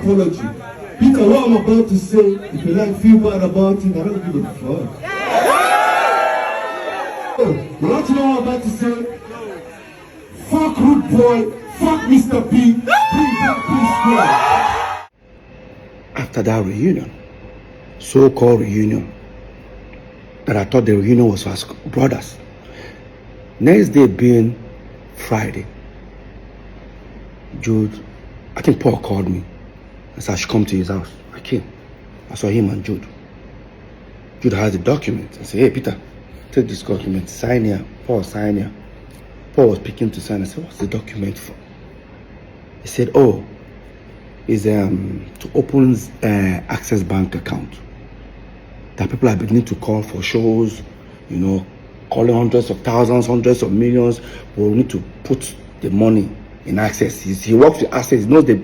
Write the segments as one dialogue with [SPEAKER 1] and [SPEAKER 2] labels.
[SPEAKER 1] Apology. Peter, what I'm about to say, if you like feel bad about it, I don't give a fuck. You want to know what I'm about to say? Fuck Rude Boy, fuck Mr. P, bring back psquare.
[SPEAKER 2] After that reunion, so-called reunion, that I thought the reunion was for us brothers. Next day being Friday, Jude, I think Paul called me and said I should come to his house. I came. I saw him and Jude. Jude has the document. I said, hey Peter, take this document, sign here. Paul, sign here. Paul was picking to sign. I said, what's the document for? He said, oh, it's to open Access Bank account. That people are beginning to call for shows, you know, calling hundreds of thousands, hundreds of millions. But we need to put the money in Access. He works with Access. He knows the.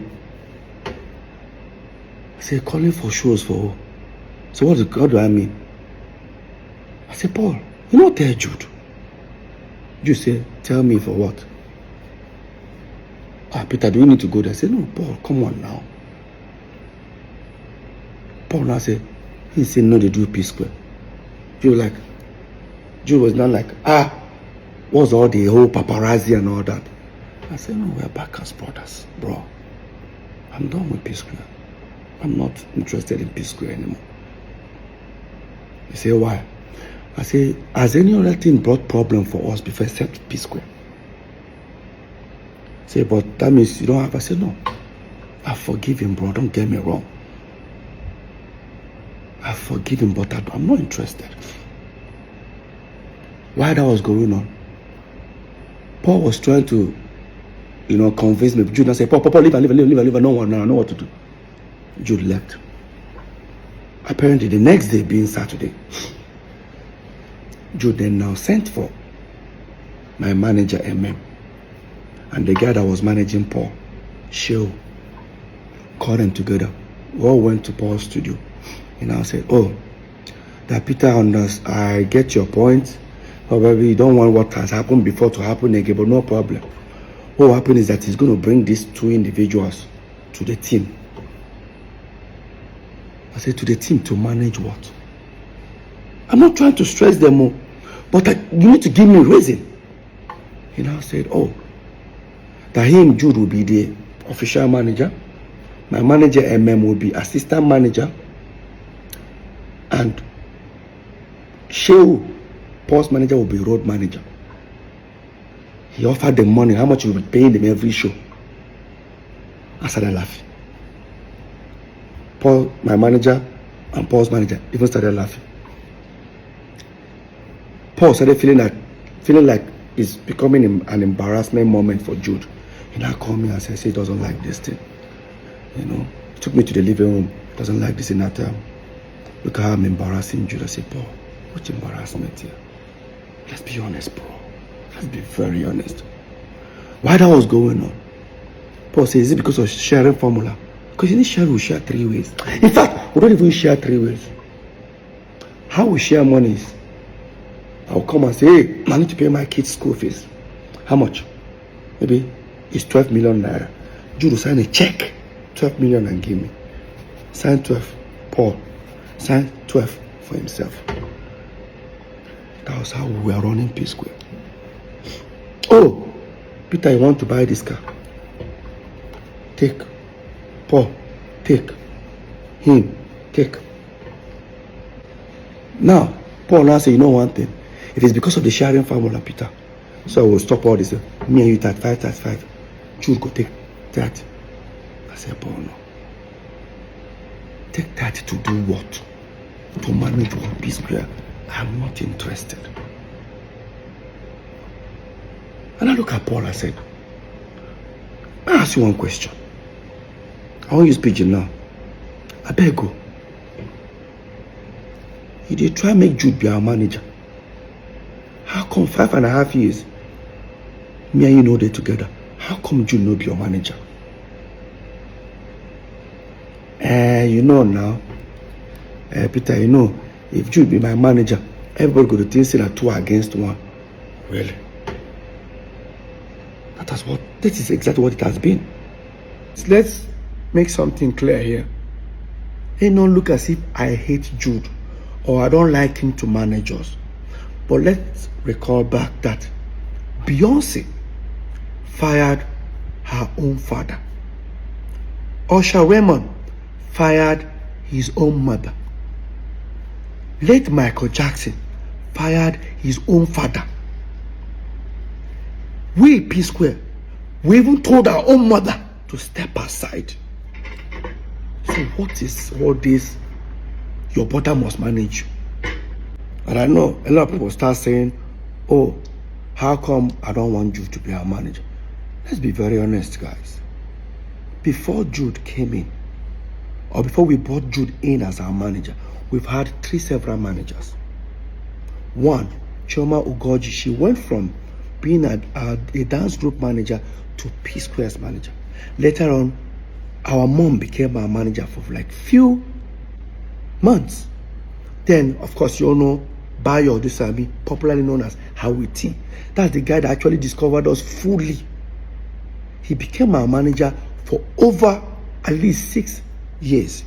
[SPEAKER 2] I said, calling for shows for who? So what do I mean? I said, Paul, you know, tell Jude. Jude said, tell me for what? Peter, do we need to go there? I said, no, Paul, come on now. Paul now said, he said, no, they do psquare. Jude was not like, what's all the whole paparazzi and all that? I said, no, we're back as brothers, bro. I'm done with psquare. I'm not interested in psquare anymore. He said, why? I said, has any other thing brought problem for us before except psquare? Say, but that means you don't have. I said, no. I forgive him, bro. Don't get me wrong. I forgive him, but I'm not interested. While that was going on, Paul was trying to, you know, convince me. Jude said, Paul, leave. No one now. I know what to do. Jude left. Apparently, the next day being Saturday, Jude then now sent for my manager, MM. And the guy that was managing Paul, Sheo, called them together. We all went to Paul's studio. And I said, oh, that Peter I get your point. Probably you don't want what has happened before to happen again, but no problem. What will happen is that he's going to bring these two individuals to the team. I said, to the team to manage what? I'm not trying to stress them more, but you need to give me a reason. He now said, oh, that him, Jude, will be the official manager. My manager, MM, will be assistant manager. And Sheu, Paul's manager, will be road manager. He offered them money, how much he will be paying them every show. I started laughing. Paul, my manager, and Paul's manager even started laughing. Paul started feeling like it's becoming an embarrassment moment for Jude. He now called me and said, he doesn't like this thing. You know, he took me to the living room. He doesn't like this in that time. Look how I'm embarrassing Jude. I said, Paul, what's embarrassment here? Let's be honest, bro. Let's be very honest. Why that was going on? Paul said, is it because of sharing formula? Because in this share, we share 3 ways. In fact, we don't even share 3 ways. How we share money is, I'll come and say, hey, I need to pay my kids' school fees. How much? Maybe it's 12 million naira. Jude will sign a check, 12 million, and give me. Sign 12, Paul. Sign 12 for himself. That was how we were running psquare. Oh, Peter, you want to buy this car? Take. Paul, take. Him, take. Now, Paul now say, you know one thing. It is because of the sharing formula, Peter. So I will stop all this. Me and you 35. Jude go take 30. I said, Paul, no. Take 30 to do what? To manage one psquare. I'm not interested. And I look at Paul, I said, I ask you one question. I won't use pigeon now. I beg you. You did try make Jude be our manager. How come 5.5 years, me and you know they together? How come Jude not be your manager? You know now, Peter, you know, if Jude be my manager, everybody go to think say that 2 against 1. Really? That is exactly what it has been. Let's make something clear here. It don't look as if I hate Jude or I don't like him to manage us. But let's recall back that Beyonce fired her own father. Usher Raymond fired his own mother. Late Michael Jackson fired his own father. We, P-Square, we even told our own mother to step aside. So what is all this? Your brother must manage you. And I know a lot of people start saying, oh, how come I don't want Jude to be our manager? Let's be very honest, guys. Before Jude came in, or before we brought Jude in as our manager, we've had several managers. One, Chioma Ugoji, she went from being a dance group manager to P-Square's manager. Later on, our mom became our manager for like few months. Then, of course, you all know Bayo Odusami, popularly known as Howie T. That's the guy that actually discovered us fully. He became our manager for over at least 6 years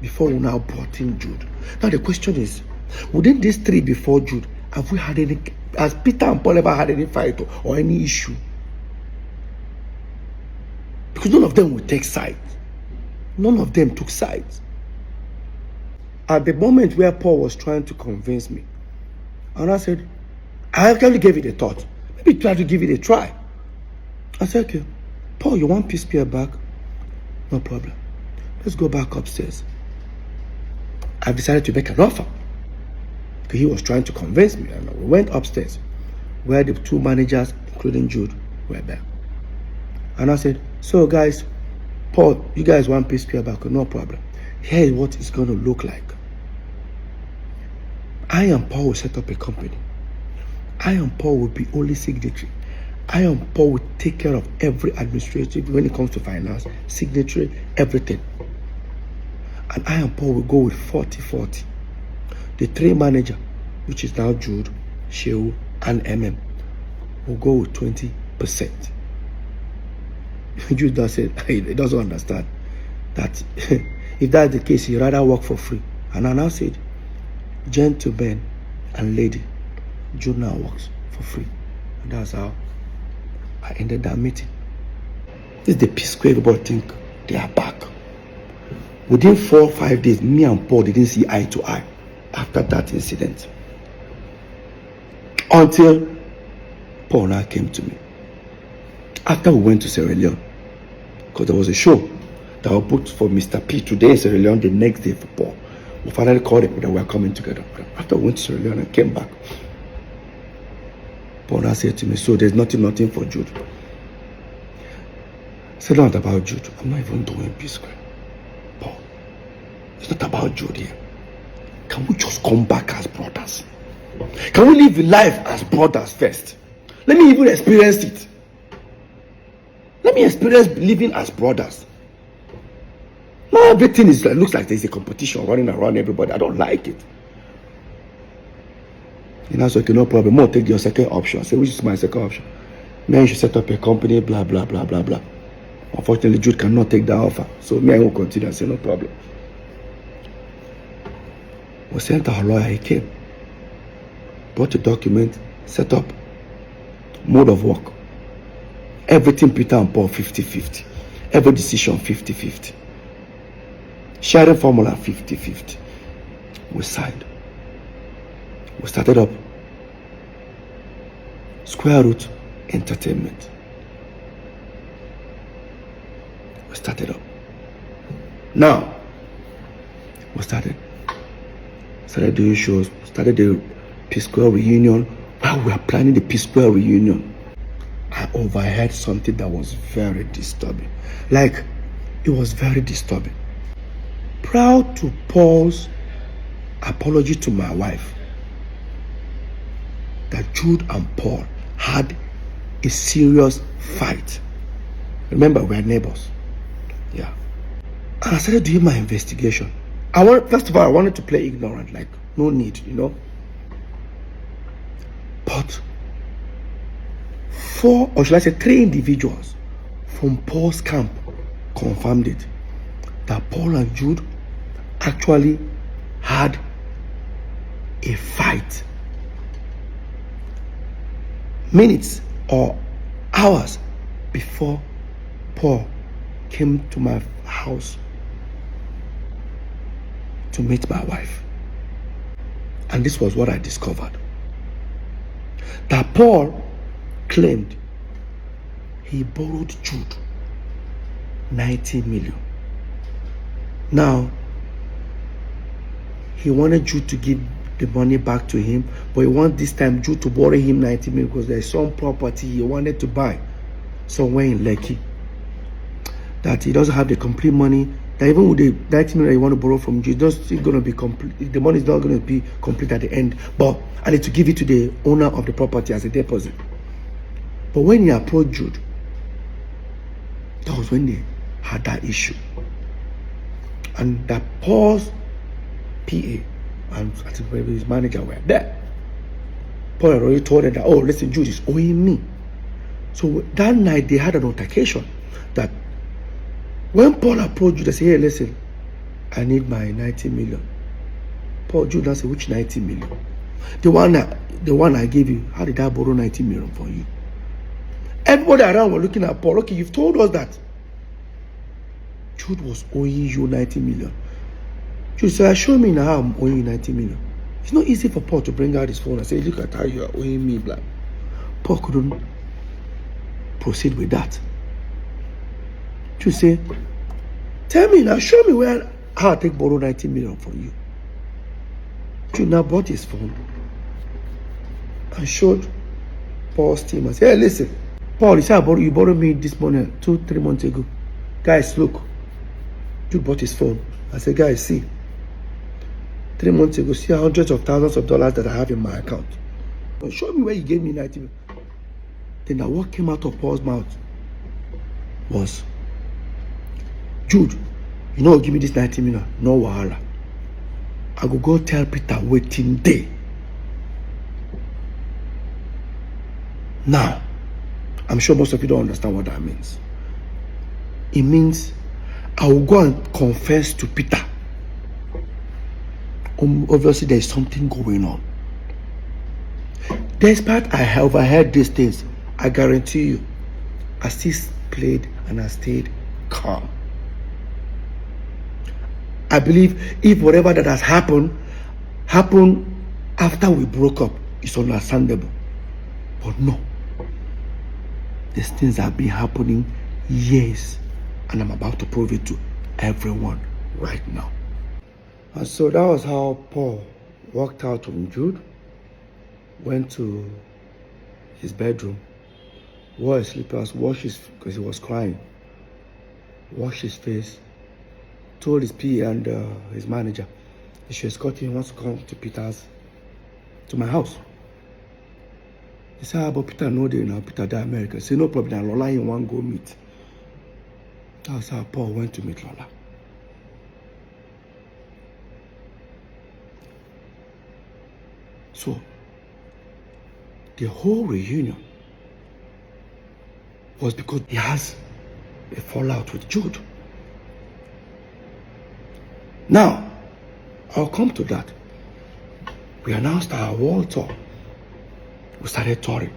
[SPEAKER 2] before we now brought in Jude. Now the question is, within these 3 before Jude, have we had any, has Peter and Paul ever had any fight or any issue? Because none of them would take sides. None of them took sides. At the moment where Paul was trying to convince me, and I said, I actually gave it a thought. Maybe try to give it a try. I said, okay, Paul, you want P-Square back? No problem. Let's go back upstairs. I decided to make an offer. Because he was trying to convince me. And we went upstairs, where the 2 managers, including Jude, were there. And I said, so guys, Paul, you guys want P-Square back? No problem. Here is what it's going to look like. I and Paul will set up a company. I and Paul will be only signatory. I and Paul will take care of every administrative when it comes to finance, signatory, everything. And I and Paul will go with 40-40. The 3 manager, which is now Jude, Shehu, and MM, will go with 20%. Jude does say he doesn't understand that if that's the case, he'd rather work for free. And I now said, gentlemen and lady, Jude now works for free. And that's how I ended that meeting. This is the P-Square everybody think they are back. Within 4 or 5 days, me and Paul didn't see eye to eye after that incident. Until Paul now came to me. After we went to Sierra Leone, because there was a show that was booked for Mr. P today in Sierra Leone, the next day for Paul. We finally called him that we were coming together. After we went to Sierra Leone and came back, Paul now said to me, so there's nothing for Jude. I said, not about Jude. I'm not even doing P-Square. Paul, it's not about Jude here. Can we just come back as brothers? Can we live life as brothers first? Let me even experience it. Let me experience living as brothers. Now everything is looks like there's a competition running around everybody. I don't like it. And I said, okay, no problem. More take your second option. I said, which is my second option? Me, you should set up a company, blah, blah, blah, blah, blah. Unfortunately, Jude cannot take that offer. So me, I will continue. I said, no problem. We sent our lawyer, he came. Brought a document, set up, mode of work. Everything Peter and Paul 50-50. Every decision 50-50. Sharing formula 50-50. We signed. We started up Square Root Entertainment. We started up. Now, we started doing shows, started the P-Square reunion. While we were planning the P-Square reunion, I overheard something that was very disturbing. Like, it was very disturbing. Prior to Paul's apology to my wife, that Jude and Paul had a serious fight. Remember, we're neighbors. Yeah. And I started doing my investigation. First of all, I wanted to play ignorant, like, no need, you know. But 4, or should I say 3 individuals from Paul's camp confirmed it, that Paul and Jude actually had a fight minutes or hours before Paul came to my house to meet my wife. And this was what I discovered. That Paul claimed he borrowed Jude 90 million. Now, he wanted Jude to give the money back to him, but he wanted this time Jude to borrow him 90 million because there's some property he wanted to buy somewhere in Lekki that he doesn't have the complete money. That even with the 90 million you want to borrow from Jude, it's still going to be complete. The money is not going to be complete at the end, but I need to give it to the owner of the property as a deposit. But when he approached Jude, that was when they had that issue. And that Paul's PA and I think maybe his manager were there. Paul had already told them that, oh, listen, Jude is owing me. So that night they had an altercation that when Paul approached Jude, they said, hey, listen, I need my 90 million. Paul, Jude now said, which 90 million? The one I gave you, how did I borrow 90 million for you? Everybody around were looking at Paul. Okay, you've told us that Jude was owing you 90 million. Jude said, show me now how I'm owing you 90 million. It's not easy for Paul to bring out his phone and say, look at how you are owing me, black. Paul couldn't proceed with that. Jude said, tell me now, show me how I take borrow 90 million from you. Jude now brought his phone and showed Paul's team and said, hey, listen, Paul, you said you borrowed me this money 2-3 months ago. Guys, look. Jude bought his phone. I said, guys, see. 3 months ago, see hundreds of thousands of dollars that I have in my account. But show me where you gave me 90 million. Then that what came out of Paul's mouth was, Jude, you know, give me this 90 million. No wahala. I go tell Peter waiting day. Now, I'm sure most of you don't understand what that means. It means I will go and confess to Peter. Obviously, there is something going on. Despite I overheard these things, I guarantee you, I still played and I stayed calm. I believe if whatever that has happened after we broke up, it's understandable. But no. These things have been happening years, and I'm about to prove it to everyone right now. And so that was how Paul walked out from Jude, went to his bedroom, wore his slippers, washed his, because he was crying, washed his face, told his PA and his manager he should escort him. He wants to come to my house. He said, but Peter no day now, Peter die America. He said, no problem, Lola in one go meet. That's how Paul went to meet Lola. So, the whole reunion was because he has a fallout with Jude. Now, I'll come to that. We announced our world tour. We started touring.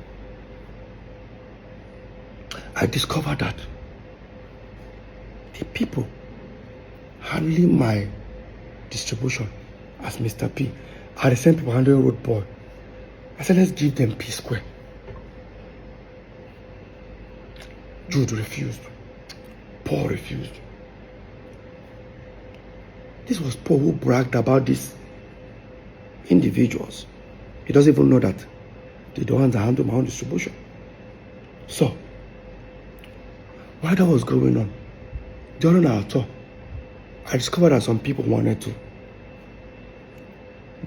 [SPEAKER 2] I discovered that the people handling my distribution as Mr. P are the same people handling Road Boy. I said, let's give them psquare. Jude refused. Paul refused. This was Paul who bragged about these individuals. He doesn't even know that they're the ones that handle my own distribution. So, while that was going on, during our tour, I discovered that some people wanted to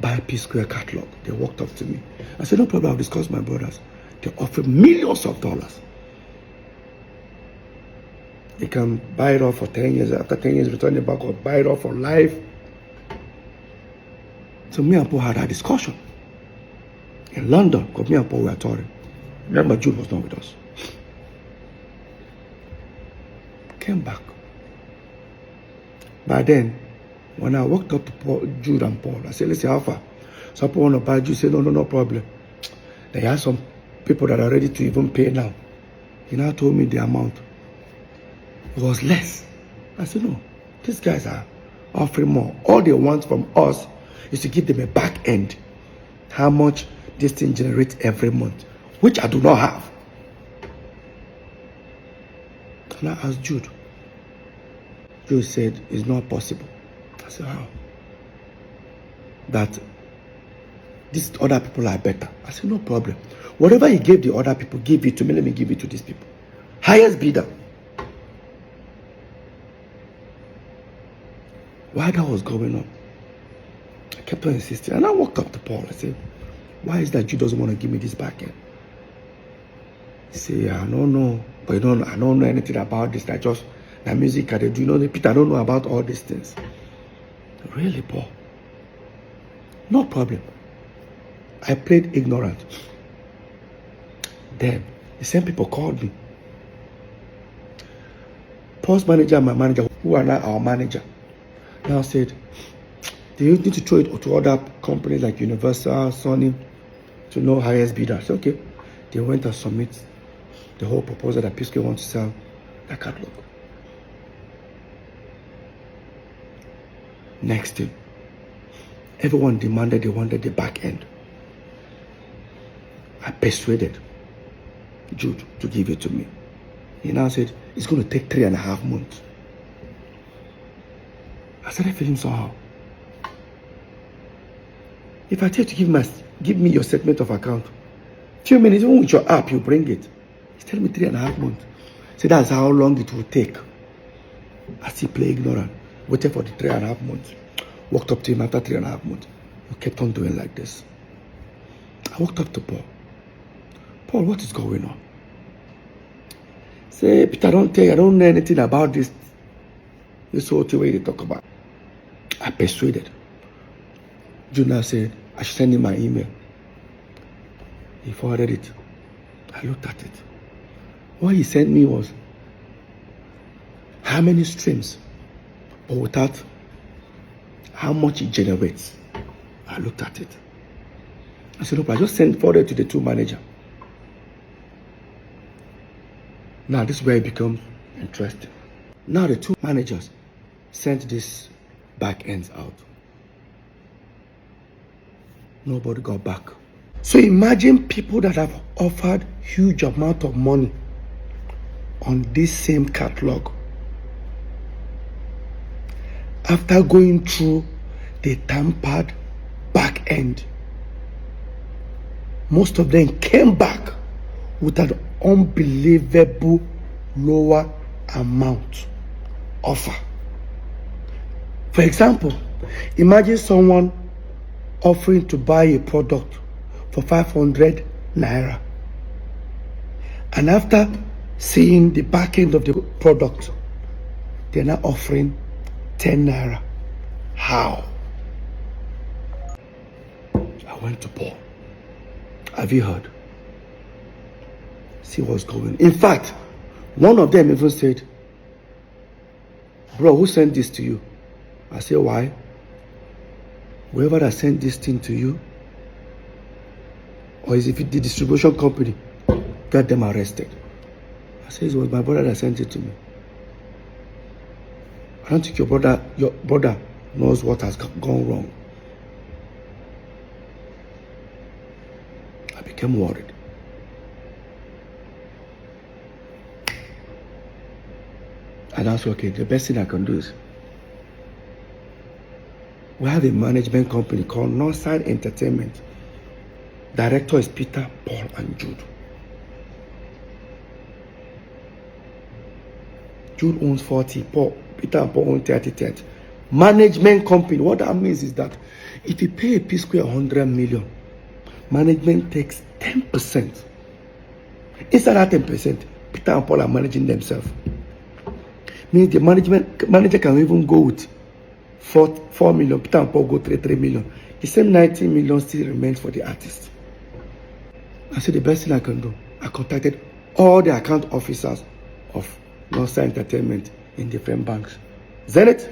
[SPEAKER 2] buy psquare catalog. They walked up to me. I said, no problem, I'll discuss with my brothers. They offered millions of dollars. They can buy it off for 10 years. After 10 years, return it back or buy it off for life. So me and Paul had a discussion in London, because me and Paul were touring. Remember, Jude was not with us. Came back. But then, when I walked up to Jude and Paul, I said, listen, how far? Some people want to buy Jude. Say, no problem. They have some people that are ready to even pay now. He now told me the amount. It was less. I said, no, these guys are offering more. All they want from us is to give them a back end. How much this thing generates every month, which I do not have. And I asked Jude. Jude said, it's not possible. I said, how? That these other people are better. I said, no problem. Whatever he gave the other people, give it to me. Let me give it to these people. Highest bidder. Why that was going on? I kept on insisting. And I walked up to Paul. I said, why is that Jude doesn't want to give me this back end? He said, I don't know. But I don't know anything about this. I just, the music I do. You know, Peter, I don't know about all these things. Really, Paul? No problem. I played ignorant. Then, the same people called me. Paul's manager and my manager, who are now our manager, now said, do you need to throw it to other companies like Universal, Sony, to know highest bidder? I said, okay. They went and submit the whole proposal that psquare wants to sell that catalog. Next thing, everyone demanded they wanted the back end. I persuaded Jude to give it to me. He now said, it's going to take 3.5 months. I started feeling somehow. If I tell you to give me your statement of account, few minutes, even with your app, you bring it. He's telling me 3.5 months. So that's how long it will take. I still play ignorant. Waited for the 3.5 months. Walked up to him after 3.5 months. He kept on doing like this. I walked up to Paul. Paul, what is going on? Say, Peter, I don't know anything about this. This whole thing where they talk about. I persuaded. Junior said, I should send him my email. He forwarded it. I looked at it. What he sent me was how many streams, but without how much it generates. I looked at it. I said, look, I just forwarded to the two managers. Now this is where it becomes interesting. Now the two managers sent this back ends out. Nobody got back. So imagine people that have offered huge amount of money on this same catalog. After going through the tampered back end, most of them came back with an unbelievable lower amount offer. For example, imagine someone offering to buy a product for 500 naira, and after seeing the back end of the product, they're now offering 10 naira. How? I went to Paul. Have you heard? See what's going on. In fact, one of them even said, bro, who sent this to you? I said, why? Whoever that sent this thing to you, or is it the distribution company, get them arrested. I said, it was my brother that sent it to me. I don't think your brother knows what has gone wrong. I became worried. And I said, okay, the best thing I can do is, we have a management company called Northside Entertainment. Director is Peter, Paul, and Jude. Jude owns 40, Peter and Paul own 30. Management company, what that means is that if you pay a psquare 100 million, management takes 10%. Inside that 10%, Peter and Paul are managing themselves. Means the manager can even go with 4 million, Peter and Paul go 3 million. The same 90 million still remains for the artist. I said, the best thing I can do, I contacted all the account officers of Northside Entertainment in different banks. Zenith,